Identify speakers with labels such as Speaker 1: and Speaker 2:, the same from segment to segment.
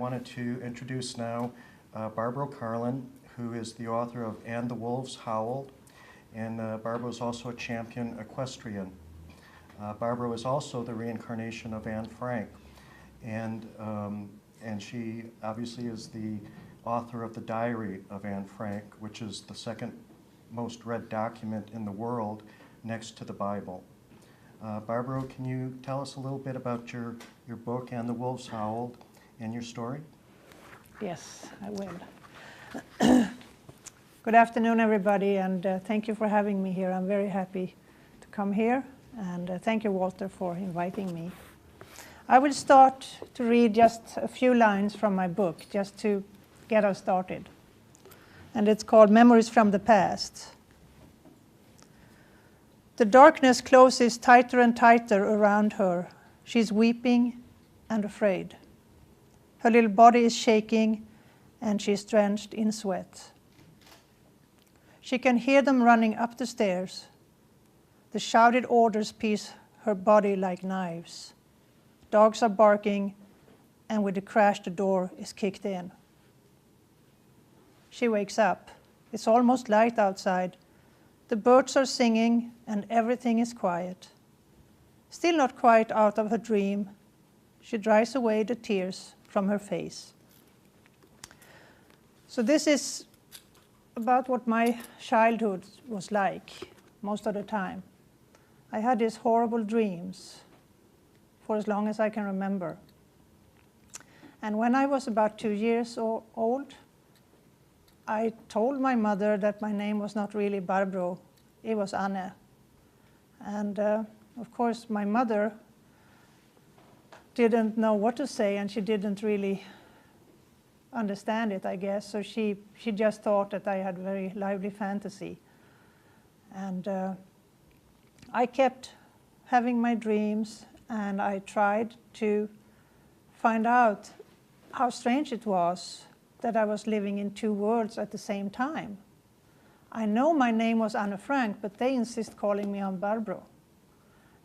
Speaker 1: wanted to introduce now Barbro Karlen, who is the author of And the Wolves Howled, and Barbro is also a champion equestrian. Barbro is also the reincarnation of Anne Frank, and she obviously is the author of the Diary of Anne Frank, which is the second most read document in the world next to the Bible. Barbro, can you tell us a little bit about your book, And the Wolves Howled, and your story?
Speaker 2: Yes, I will. Good afternoon, everybody, and thank you for having me here. I'm very happy to come here, and thank you, Walter, for inviting me. I will start to read just a few lines from my book, just to get us started. And it's called Memories from the Past. The darkness closes tighter and tighter around her. She's weeping and afraid. Her little body is shaking, and she's drenched in sweat. She can hear them running up the stairs. The shouted orders pierce her body like knives. Dogs are barking, and with a crash the door is kicked in. She wakes up. It's almost light outside. The birds are singing, and everything is quiet. Still not quite out of her dream, she dries away the tears from her face. So this is about what my childhood was like most of the time. I had these horrible dreams for as long as I can remember. And when I was about 2 years old, I told my mother that my name was not really Barbro, it was Anne. And of course my mother didn't know what to say, and she didn't really understand it, I guess. So she just thought that I had very lively fantasy. And I kept having my dreams, and I tried to find out how strange it was that I was living in two worlds at the same time. I know my name was Anne Frank, but they insist calling me on Barbro.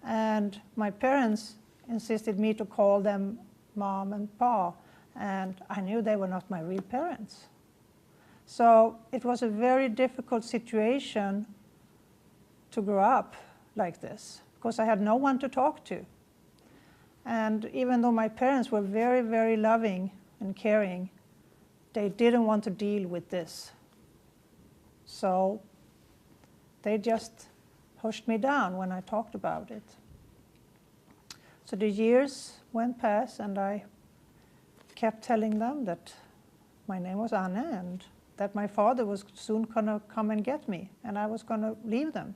Speaker 2: And my parents insisted me to call them Mom and Pa, and I knew they were not my real parents. So it was a very difficult situation to grow up like this, because I had no one to talk to. And even though my parents were very, very loving and caring, they didn't want to deal with this. So they just pushed me down when I talked about it. So the years went past, and I kept telling them that my name was Anne, and that my father was soon gonna come and get me, and I was gonna leave them.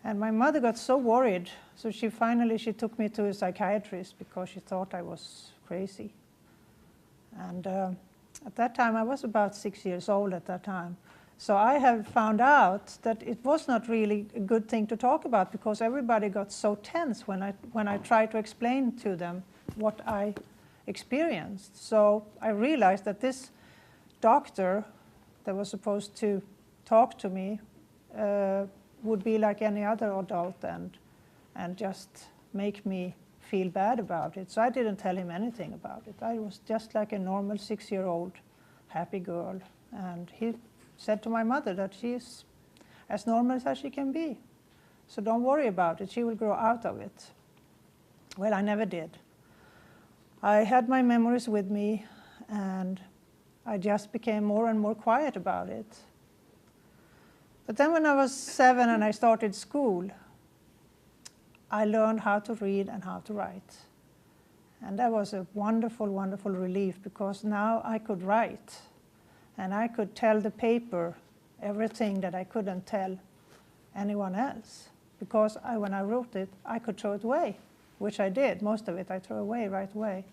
Speaker 2: And my mother got so worried, so she took me to a psychiatrist because she thought I was crazy. And at that time, I was about 6 years old at that time. So I have found out that it was not really a good thing to talk about, because everybody got so tense when I tried to explain to them what I experienced. So I realized that this doctor that was supposed to talk to me would be like any other adult and just make me feel bad about it. So I didn't tell him anything about it. I was just like a normal 6-year-old happy girl. And he said to my mother that she's as normal as she can be. So don't worry about it, she will grow out of it. Well, I never did. I had my memories with me, and I just became more and more quiet about it. But then when I was 7 and I started school, I learned how to read and how to write. And that was a wonderful, wonderful relief, because now I could write. And I could tell the paper everything that I couldn't tell anyone else. Because when I wrote it, I could throw it away, which I did. Most of it I threw away right away.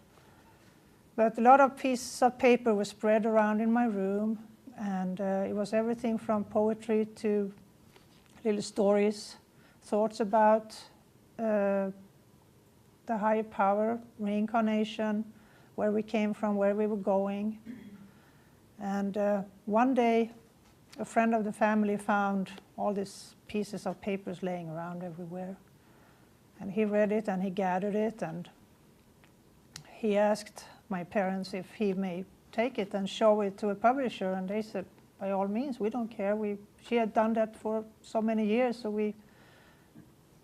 Speaker 2: But a lot of pieces of paper were spread around in my room. And it was everything from poetry to little stories, thoughts about the higher power, reincarnation, where we came from, where we were going. And one day, a friend of the family found all these pieces of papers laying around everywhere. And he read it, and he gathered it, and he asked my parents if he may take it and show it to a publisher, and they said, by all means, we don't care. She had done that for so many years, so we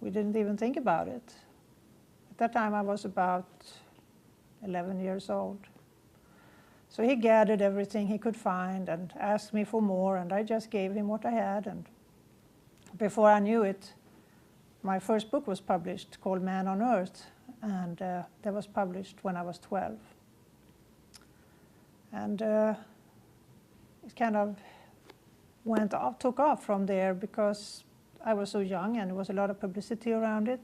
Speaker 2: didn't even think about it. At that time, I was about 11 years old. So he gathered everything he could find and asked me for more, and I just gave him what I had. And before I knew it, my first book was published called Man on Earth, and that was published when I was 12. And it kind of took off from there because I was so young and there was a lot of publicity around it.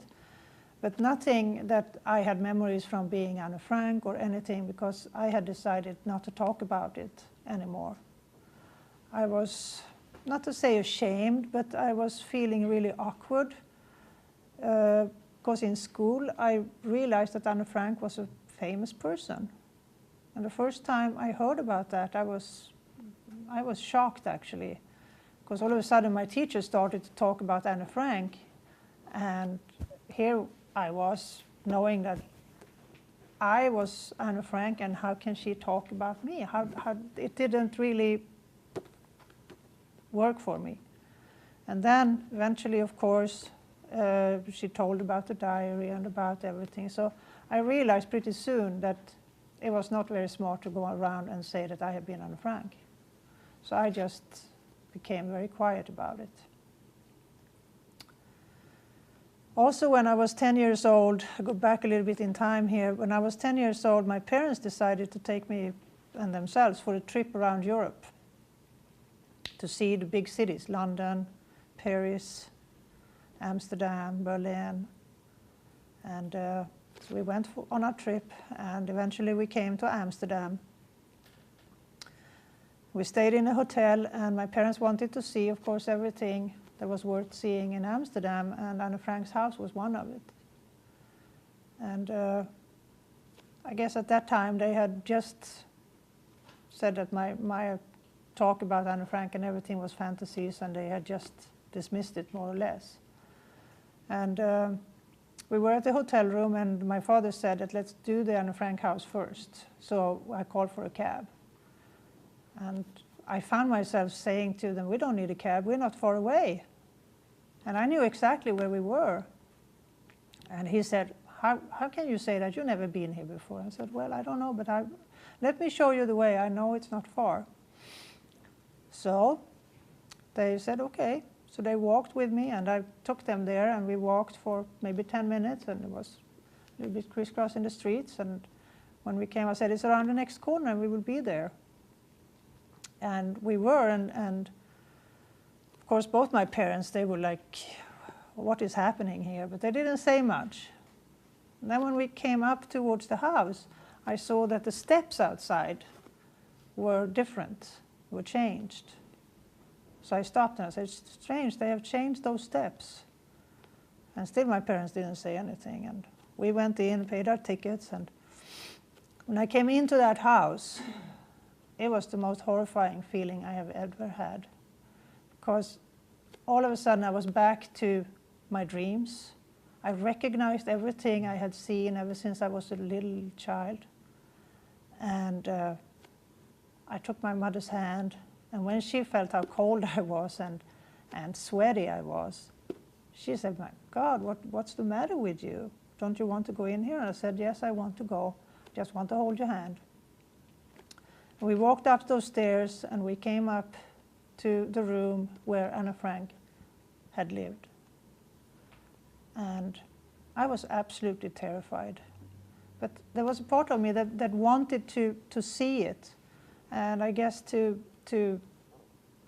Speaker 2: But nothing that I had memories from being Anne Frank or anything, because I had decided not to talk about it anymore. I was, not to say ashamed, but I was feeling really awkward. Because in school I realized that Anne Frank was a famous person. And the first time I heard about that, I was shocked actually. Because all of a sudden my teacher started to talk about Anne Frank, and here I was knowing that I was Anne Frank, and how can she talk about me? How it didn't really work for me. And then eventually, of course, she told about the diary and about everything. So I realized pretty soon that it was not very smart to go around and say that I had been Anne Frank. So I just became very quiet about it. Also, when I was 10 years old, I go back a little bit in time here, when I was 10 years old, my parents decided to take me and themselves for a trip around Europe to see the big cities, London, Paris, Amsterdam, Berlin. And so we went on our trip, and eventually we came to Amsterdam. We stayed in a hotel, and my parents wanted to see, of course, everything that was worth seeing in Amsterdam, and Anne Frank's house was one of it. And I guess at that time they had just said that my talk about Anne Frank and everything was fantasies, and they had just dismissed it more or less. And we were at the hotel room, and my father said that let's do the Anne Frank house first. So I called for a cab. And I found myself saying to them, we don't need a cab, we're not far away. And I knew exactly where we were. And he said, how can you say that? You've never been here before. I said, well, I don't know, but let me show you the way. I know it's not far. So they said, okay. So they walked with me, and I took them there, and we walked for maybe 10 minutes, and it was a little bit crisscrossing the streets. And when we came, I said, it's around the next corner, and we will be there. And we were, and of course both my parents, they were like, what is happening here? But they didn't say much. And then when we came up towards the house, I saw that the steps outside were different, were changed. So I stopped and I said, it's strange, they have changed those steps. And still my parents didn't say anything. And we went in, paid our tickets, and when I came into that house, it was the most horrifying feeling I have ever had. Because all of a sudden I was back to my dreams. I recognized everything I had seen ever since I was a little child. And I took my mother's hand, and when she felt how cold I was and sweaty I was, she said, my God, what's the matter with you? Don't you want to go in here? And I said, yes, I want to go. Just want to hold your hand. We walked up those stairs, and we came up to the room where Anne Frank had lived. And I was absolutely terrified. But there was a part of me that wanted to see it. And I guess to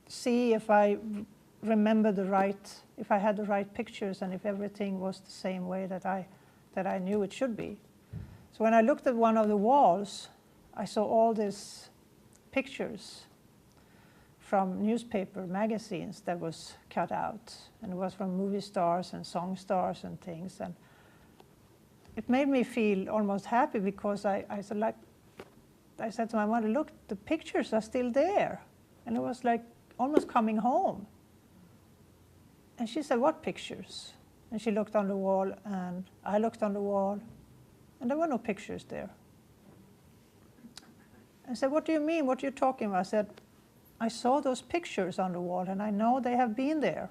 Speaker 2: see if I remember if I had the right pictures, and if everything was the same way that I knew it should be. So when I looked at one of the walls, I saw all these pictures from newspaper magazines that was cut out, and it was from movie stars and song stars and things, and it made me feel almost happy, because I said to my mother, look, the pictures are still there, and it was like almost coming home. And she said, what pictures? And she looked on the wall, and I looked on the wall, and there were no pictures there. I said, what do you mean? What are you talking about? I said, I saw those pictures on the wall and I know they have been there.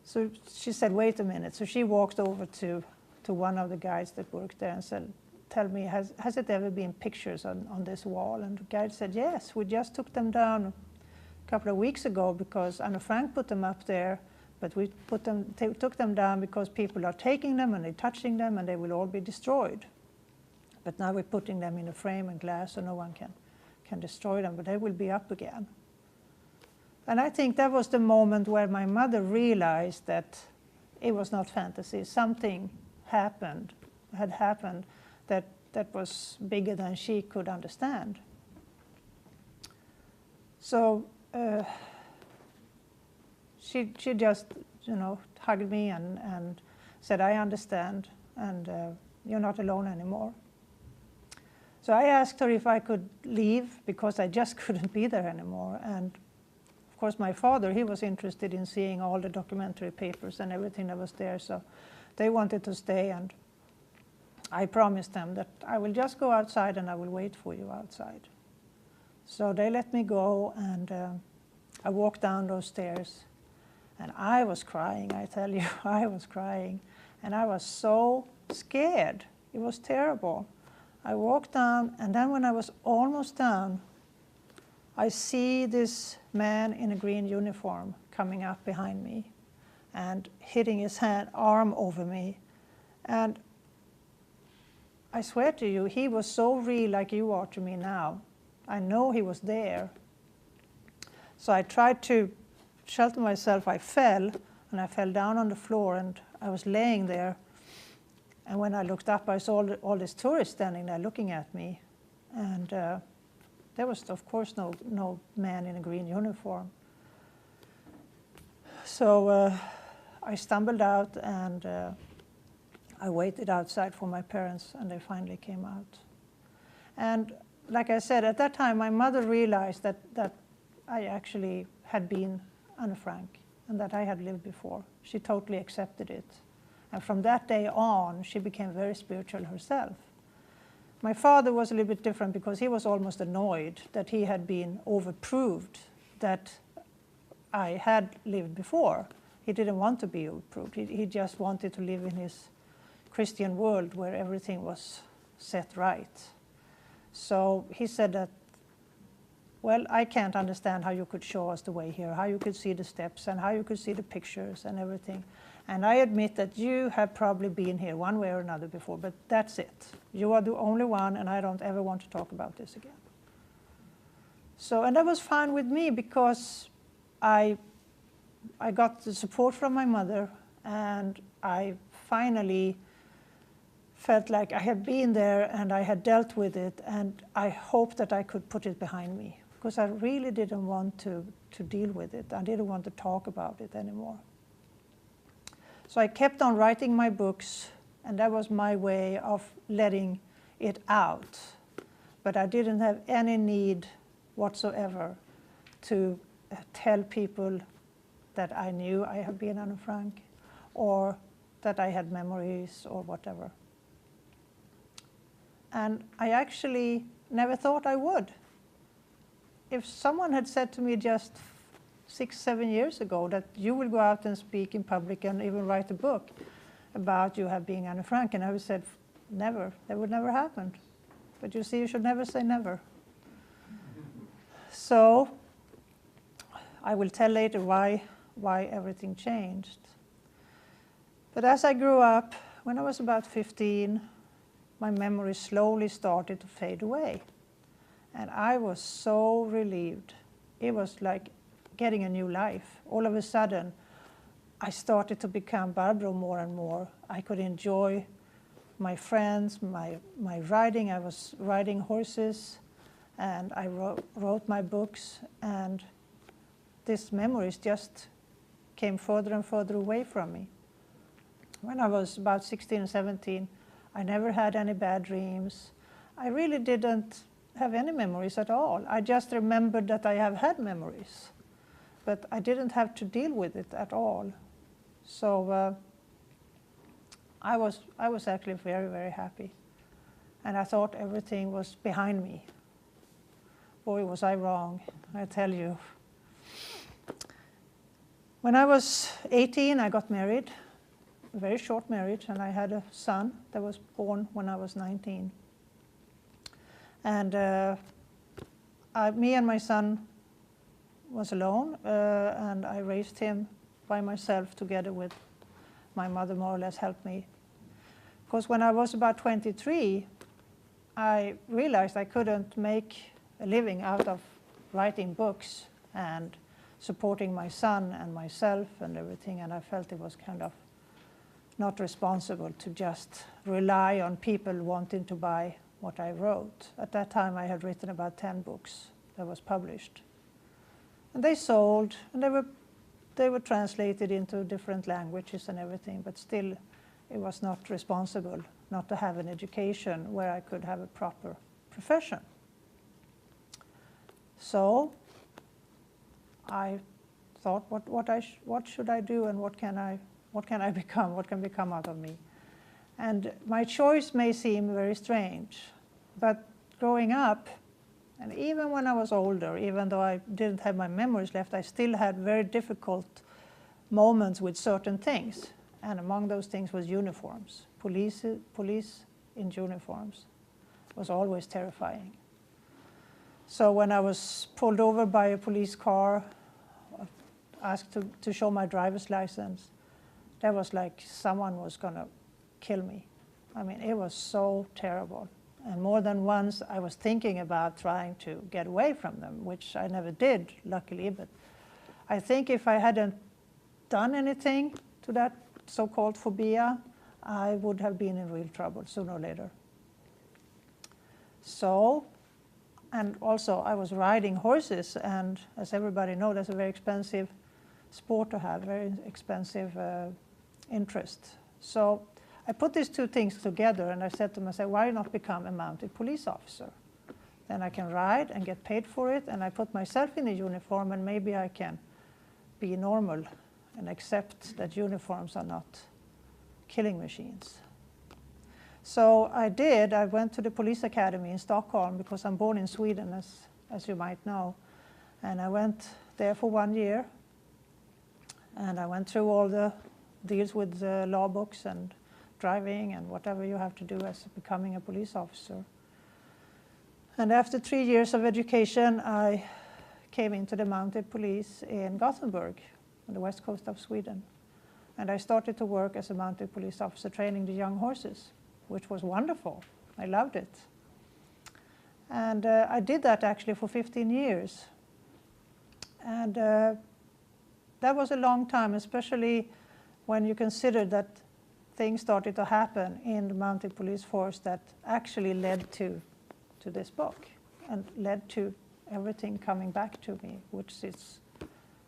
Speaker 2: So she said, wait a minute. So she walked over to one of the guides that worked there and said, tell me, has it ever been pictures on this wall? And the guide said, yes, we just took them down a couple of weeks ago because Anne Frank put them up there, but we took them down because people are taking them and they're touching them and they will all be destroyed. But now we're putting them in a frame and glass so no one can destroy them, but they will be up again. And I think that was the moment where my mother realized that it was not fantasy. Something had happened that was bigger than she could understand. So she just, hugged me and said, I understand, and you're not alone anymore. So I asked her if I could leave because I just couldn't be there anymore. And of course, my father, he was interested in seeing all the documentary papers and everything that was there. So they wanted to stay, and I promised them that I will just go outside and I will wait for you outside. So they let me go, and I walked down those stairs. And I was crying, I tell you, I was crying. And I was so scared. It was terrible. I walked down, and then when I was almost down, I see this man in a green uniform coming up behind me and hitting his arm over me. And I swear to you, he was so real like you are to me now. I know he was there. So I tried to shelter myself. I fell, and I fell down on the floor, and I was laying there. And when I looked up, I saw all these tourists standing there looking at me. And there was, of course, no man in a green uniform. So I stumbled out, and I waited outside for my parents, and they finally came out. And like I said, at that time, my mother realized that I actually had been Anne Frank and that I had lived before. She totally accepted it. And from that day on, she became very spiritual herself. My father was a little bit different because he was almost annoyed that he had been overproved that I had lived before. He didn't want to be overproved. He just wanted to live in his Christian world where everything was set right. So he said that, well, I can't understand how you could show us the way here, how you could see the steps and how you could see the pictures and everything. And I admit that you have probably been here one way or another before, but that's it. You are the only one, and I don't ever want to talk about this again. So, and that was fine with me because I got the support from my mother, and I finally felt like I had been there and I had dealt with it, and I hoped that I could put it behind me because I really didn't want to deal with it. I didn't want to talk about it anymore. So I kept on writing my books, and that was my way of letting it out. But I didn't have any need whatsoever to tell people that I knew I had been Anne Frank or that I had memories or whatever. And I actually never thought I would. If someone had said to me just 6-7 years ago that you will go out and speak in public and even write a book about you have being Anne Frank, and I would have said, never, that would never happen. But you see, you should never say never. So I will tell later why everything changed. But as I grew up, when I was about 15, my memory slowly started to fade away. And I was so relieved. It was like getting a new life. All of a sudden, I started to become Barbro more and more. I could enjoy my friends, my riding. I was riding horses, and I wrote my books, and these memories just came further and further away from me. When I was about 16 and 17, I never had any bad dreams. I really didn't have any memories at all. I just remembered that I have had memories, but I didn't have to deal with it at all. So I was actually very, very happy. And I thought everything was behind me. boy, was I wrong, I tell you. When I was 18, I got married, a very short marriage, and I had a son that was born when I was 19. And me and my son was alone, and I raised him by myself together with my mother, more or less helped me. Because when I was about 23, I realized I couldn't make a living out of writing books and supporting my son and myself and everything, and I felt it was kind of not responsible to just rely on people wanting to buy what I wrote. At that time, I had written about 10 books that was published. And they sold, and they were translated into different languages and everything, but still it was not responsible not to have an education where I could have a proper profession. So I thought, what should I do, and what can I become? What can become out of me? And my choice may seem very strange, but growing up, and even when I was older, even though I didn't have my memories left, I still had very difficult moments with certain things. And among those things was uniforms. Police in uniforms was always terrifying. So when I was pulled over by a police car, asked to show my driver's license, that was like someone was going to kill me. I mean, it was so terrible. And more than once, I was thinking about trying to get away from them, which I never did, luckily. But I think if I hadn't done anything to that so-called phobia, I would have been in real trouble sooner or later. So, and also I was riding horses, and as everybody knows, that's a very expensive sport to have, very expensive interest. So I put these two things together, and I said to myself, why not become a mounted police officer? Then I can ride and get paid for it, and I put myself in a uniform, and maybe I can be normal and accept that uniforms are not killing machines. So I did. I went to the police academy in Stockholm, because I'm born in Sweden, as you might know. And I went there for 1 year, and I went through all the deals with the law books and driving and whatever you have to do as becoming a police officer. And after 3 years of education, I came into the mounted police in Gothenburg, on the west coast of Sweden. And I started to work as a mounted police officer training the young horses, which was wonderful. I loved it. And I did that actually for 15 years. And that was a long time, especially when you consider that things started to happen in the mounted police force that actually led to this book and led to everything coming back to me, which is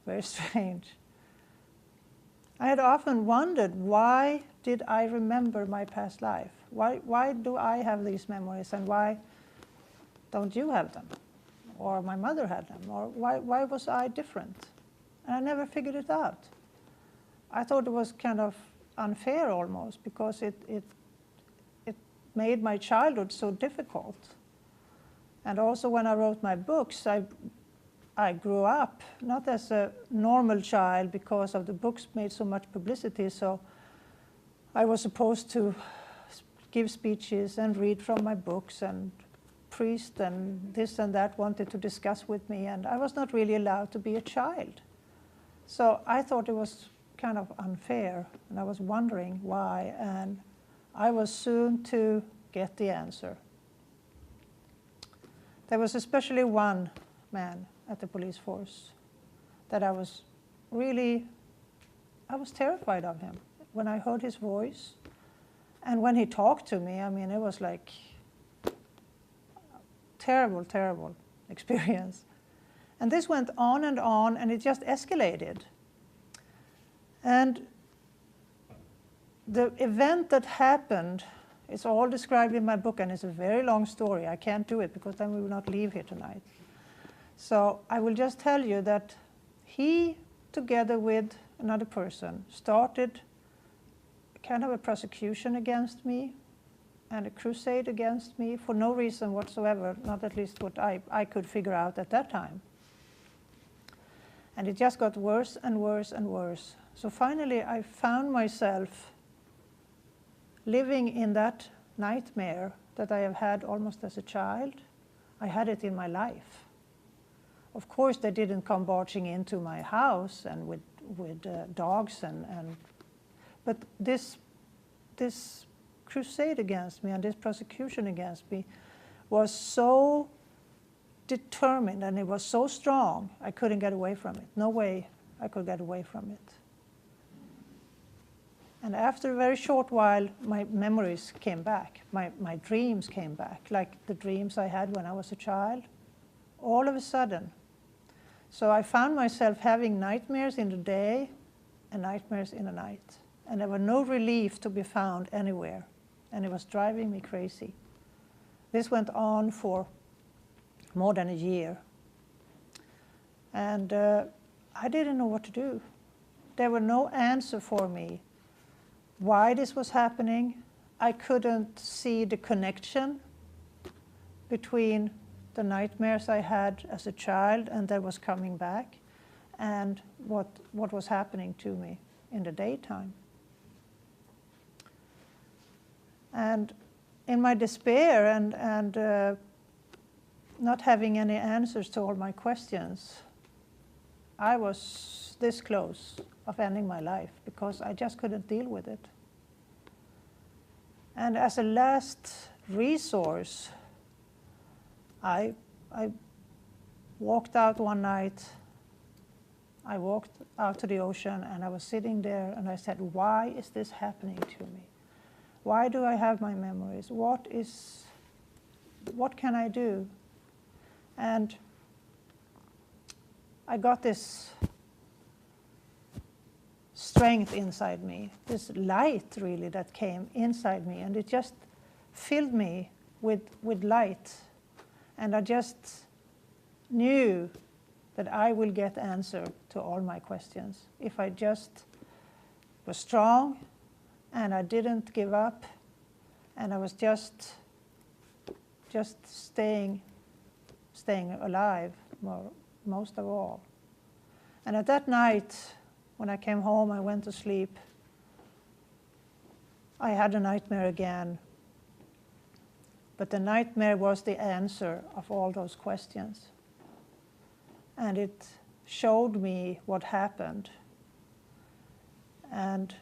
Speaker 2: very strange. I had often wondered, why did I remember my past life? Why do I have these memories, and why don't you have them? Or my mother had them? Or why was I different? And I never figured it out. I thought it was kind of unfair almost, because it made my childhood so difficult. And also when I wrote my books, I grew up not as a normal child because of the books made so much publicity. So I was supposed to give speeches and read from my books, and priests and this and that wanted to discuss with me, and I was not really allowed to be a child. So I thought it was kind of unfair, and I was wondering why, and I was soon to get the answer. There was especially one man at the police force that I was terrified of him. When I heard his voice and when he talked to me, I mean, it was like terrible, terrible experience. And this went on, and it just escalated. And the event that happened, it's all described in my book, and it's a very long story. I can't do it because then we will not leave here tonight. So I will just tell you that he, together with another person, started kind of a prosecution against me and a crusade against me for no reason whatsoever, not at least what I could figure out at that time. And it just got worse and worse and worse. So finally I found myself living in that nightmare that I have had almost as a child. I had it in my life. Of course, they didn't come barging into my house and with dogs but this crusade against me and this persecution against me was so determined and it was so strong, I couldn't get away from it. No way I could get away from it. And after a very short while, my memories came back. My dreams came back, like the dreams I had when I was a child, all of a sudden. So I found myself having nightmares in the day and nightmares in the night. And there was no relief to be found anywhere. And it was driving me crazy. This went on for more than a year. And I didn't know what to do. There was no answer for me why this was happening. I couldn't see the connection between the nightmares I had as a child and that was coming back and what was happening to me in the daytime. And in my despair and not having any answers to all my questions, I was this close of ending my life because I just couldn't deal with it. And as a last resource, I walked out one night. I walked out to the ocean and I was sitting there and I said, why is this happening to me? Why do I have my memories? What can I do? And I got this strength inside me, this light really that came inside me, and it just filled me with light. And I just knew that I will get answer to all my questions if I just was strong and I didn't give up and I was just staying alive most of all. And at that night, when I came home, I went to sleep. I had a nightmare again. But the nightmare was the answer of all those questions. And it showed me what happened. And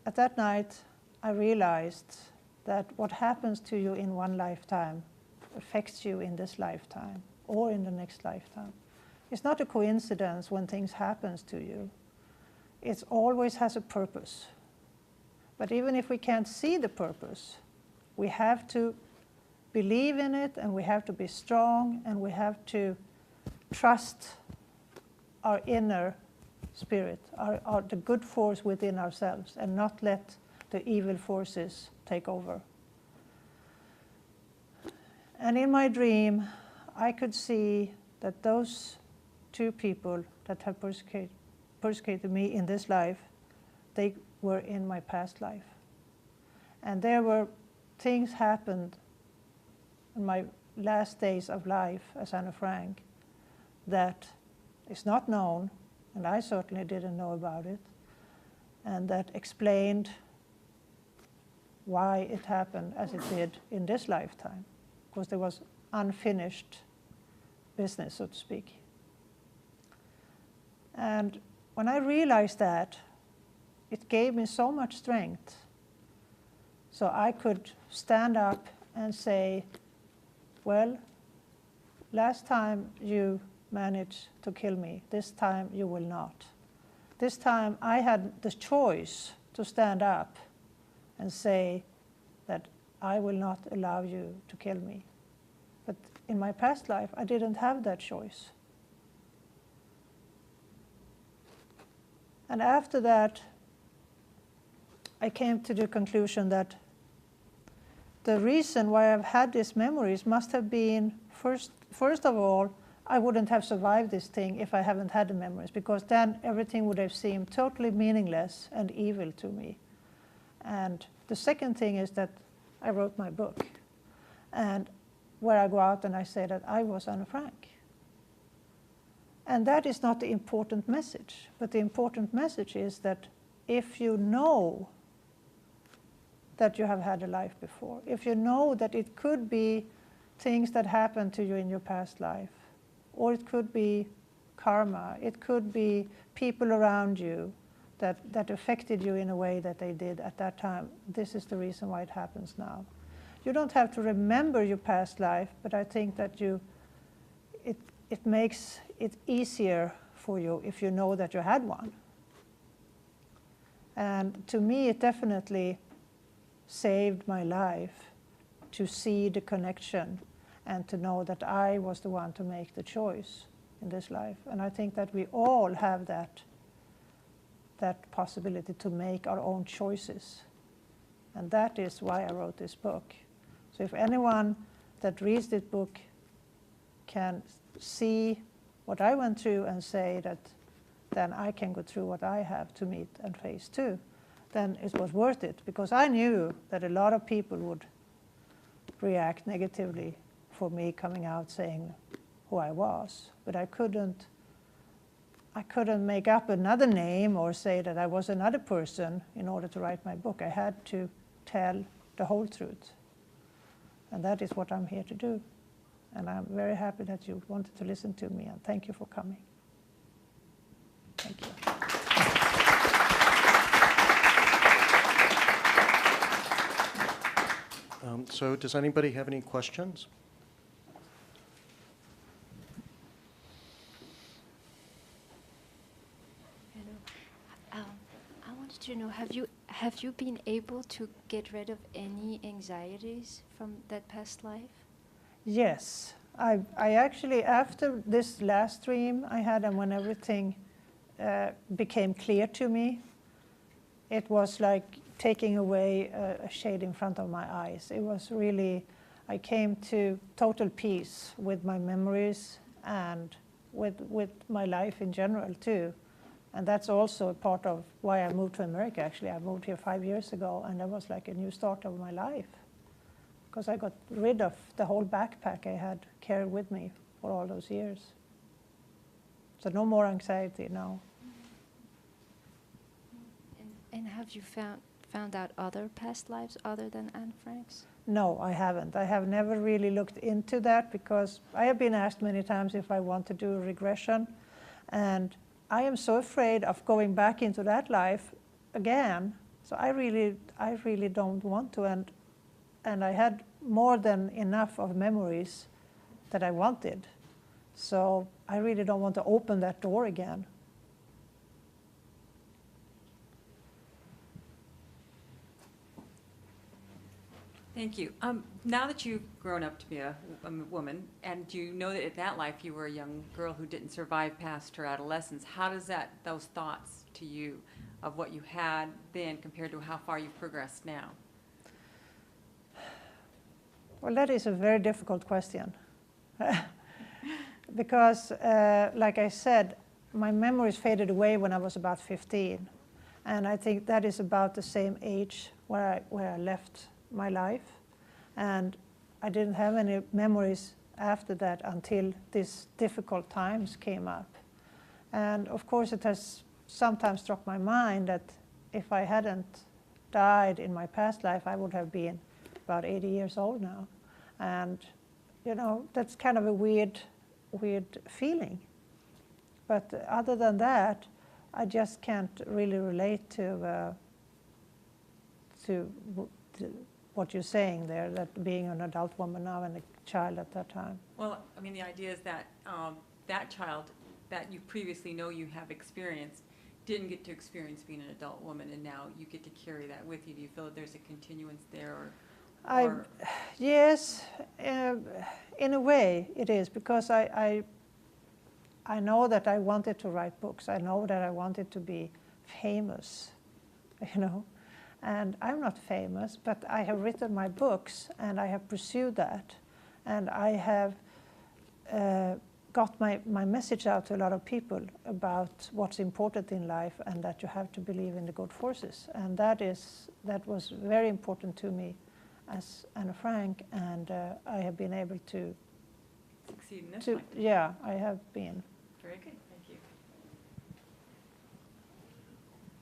Speaker 2: at that night, I realized that what happens to you in one lifetime affects you in this lifetime or in the next lifetime. It's not a coincidence when things happen to you. It always has a purpose. But even if we can't see the purpose, we have to believe in it and we have to be strong and we have to trust our inner spirit, the good force within ourselves, and not let the evil forces take over. And in my dream, I could see that those two people that have persecuted me in this life, they were in my past life. And there were things happened in my last days of life as Anne Frank that is not known, and I certainly didn't know about it, and that explained why it happened as it did in this lifetime, because there was unfinished business, so to speak. And when I realized that, it gave me so much strength. So I could stand up and say, well, last time you managed to kill me, this time you will not. This time I had the choice to stand up and say that I will not allow you to kill me. But in my past life, I didn't have that choice. And after that, I came to the conclusion that the reason why I've had these memories must have been, first of all, I wouldn't have survived this thing if I haven't had the memories, because then everything would have seemed totally meaningless and evil to me. And The second thing is that I wrote my book, and where I go out and I say that I was Anne Frank. And that is not the important message, but the important message is that if you know that you have had a life before, if you know that it could be things that happened to you in your past life, or it could be karma, it could be people around you that affected you in a way that they did at that time. This is the reason why it happens now. You don't have to remember your past life, but I think that it makes it easier for you if you know that you had one. And to me, it definitely saved my life to see the connection and to know that I was the one to make the choice in this life. And I think that we all have that possibility to make our own choices. And that is why I wrote this book. So if anyone that reads this book can see what I went through and say that then I can go through what I have to meet and face too, then it was worth it, because I knew that a lot of people would react negatively for me coming out saying who I was. But I couldn't make up another name or say that I was another person in order to write my book. I had to tell the whole truth. And that is what I'm here to do. And I'm very happy that you wanted to listen to me, and thank you for coming. Thank you.
Speaker 1: So does anybody have any questions?
Speaker 3: I wanted to know, have you been able to get rid of any anxieties from that past life?
Speaker 2: Yes, I actually, after this last dream I had, and when everything became clear to me, it was like taking away a shade in front of my eyes. It was really, I came to total peace with my memories and with my life in general too. And that's also a part of why I moved to America, actually. I moved here 5 years ago, and that was like a new start of my life, because I got rid of the whole backpack I had carried with me for all those years. So no more anxiety now.
Speaker 3: And have you found out other past lives other than Anne Frank's?
Speaker 2: No, I haven't. I have never really looked into that, because I have been asked many times if I want to do a regression, and I am so afraid of going back into that life again. So I really don't want to, and I had more than enough of memories that I wanted. So I really don't want to open that door again.
Speaker 4: Thank you. Now that you've grown up to be a woman, and you know that in that life you were a young girl who didn't survive past her adolescence, how does those thoughts to you of what you had then compared to how far you've progressed now?
Speaker 2: Well, that is a very difficult question. Because, like I said, my memories faded away when I was about 15. And I think that is about the same age where I left my life. And I didn't have any memories after that until these difficult times came up. And of course it has sometimes struck my mind that if I hadn't died in my past life, I would have been about 80 years old now. And you know, that's kind of a weird feeling. But other than that, I just can't really relate to what you're saying there, that being an adult woman now and a child at that time.
Speaker 4: Well, I mean, the idea is that that child that you previously know you have experienced didn't get to experience being an adult woman, and now you get to carry that with you. Do you feel that there's a continuance there?
Speaker 2: Yes, in a way it is, because I know that I wanted to write books. I know that I wanted to be famous, you know. And I'm not famous, but I have written my books, and I have pursued that. And I have got my message out to a lot of people about what's important in life and that you have to believe in the good forces. And that was very important to me as Anne Frank, and I have been able to
Speaker 4: Succeed in this life.
Speaker 2: yeah, I have been.
Speaker 4: Very good, thank you.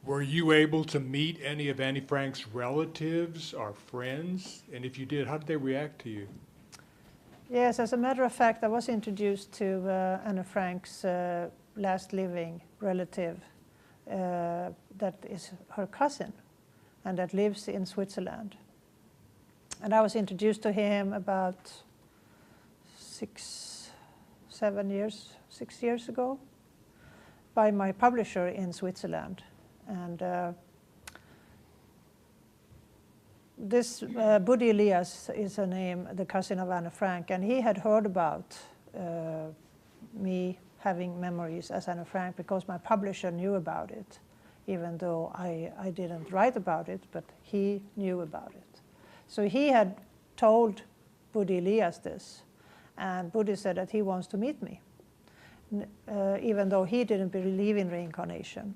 Speaker 5: Were you able to meet any of Anne Frank's relatives or friends? And if you did, how did they react to you?
Speaker 2: Yes, as a matter of fact, I was introduced to Anne Frank's last living relative that is her cousin and that lives in Switzerland. And I was introduced to him about 6 years ago by my publisher in Switzerland. And this Buddy Elias is a name, the cousin of Anne Frank, and he had heard about me having memories as Anne Frank because my publisher knew about it, even though I didn't write about it, but he knew about it. So he had told Buddy Elias this, and Buddy said that he wants to meet me, even though he didn't believe in reincarnation.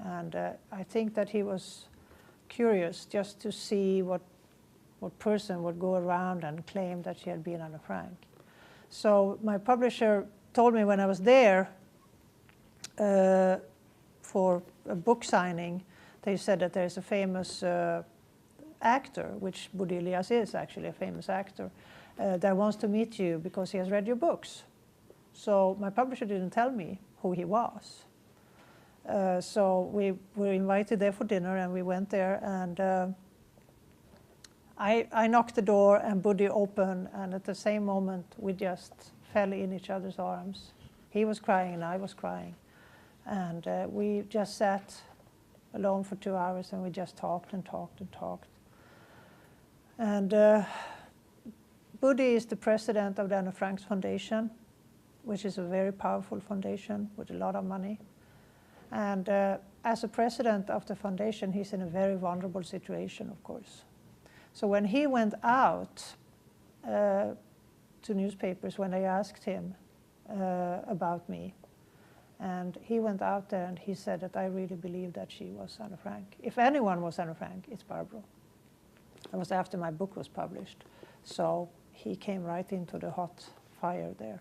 Speaker 2: And I think that he was curious just to see what person would go around and claim that she had been Anne Frank. So my publisher told me when I was there for a book signing, they said that there's a famous actor, which Buddy Elias is actually a famous actor, that wants to meet you because he has read your books. So my publisher didn't tell me who he was. So we were invited there for dinner, and we went there, and I knocked the door, and Buddy opened, and at the same moment we just fell in each other's arms. He was crying and I was crying, and we just sat alone for 2 hours, and we just talked and talked and talked. And Buddy is the president of the Anne Frank's Foundation, which is a very powerful foundation with a lot of money. And as a president of the foundation, he's in a very vulnerable situation, of course. So when he went out to newspapers, when they asked him about me, and he went out there and he said that I really believe that she was Anne Frank. If anyone was Anne Frank, it's Barbro. It was after my book was published. So he came right into the hot fire there.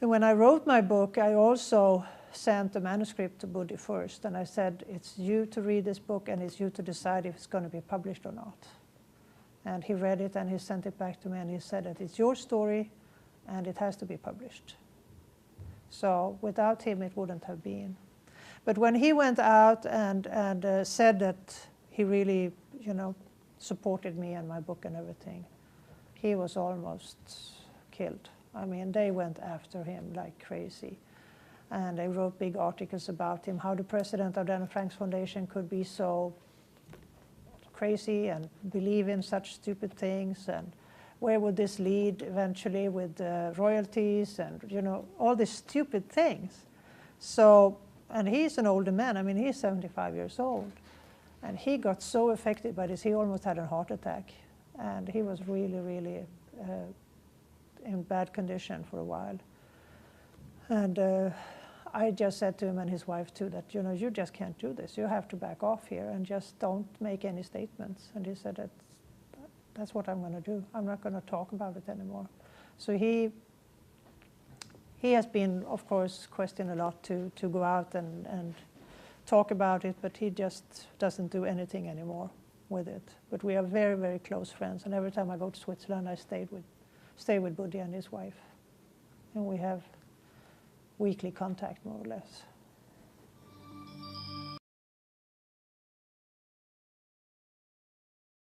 Speaker 2: And when I wrote my book, I also sent the manuscript to Buddy first, and I said, it's you to read this book, and it's you to decide if it's going to be published or not. And he read it, and he sent it back to me, and he said that it's your story, and it has to be published. So without him, it wouldn't have been. But when he went out and said that he really, supported me and my book and everything, he was almost killed. I mean, they went after him like crazy. And they wrote big articles about him, how the president of the Anne Frank's Foundation could be so crazy and believe in such stupid things, and where would this lead eventually with royalties and, all these stupid things. So, and he's an older man. I mean, he's 75 years old. And he got so affected by this, he almost had a heart attack. And he was really, really in bad condition for a while. And I just said to him and his wife too that, you just can't do this. You have to back off here and just don't make any statements. And he said, that's what I'm going to do. I'm not going to talk about it anymore. So he has been, of course, questioned a lot to go out and talk about it, but he just doesn't do anything anymore with it. But we are very, very close friends. And every time I go to Switzerland, I stay with Buddy and his wife. And we have weekly contact, more or less.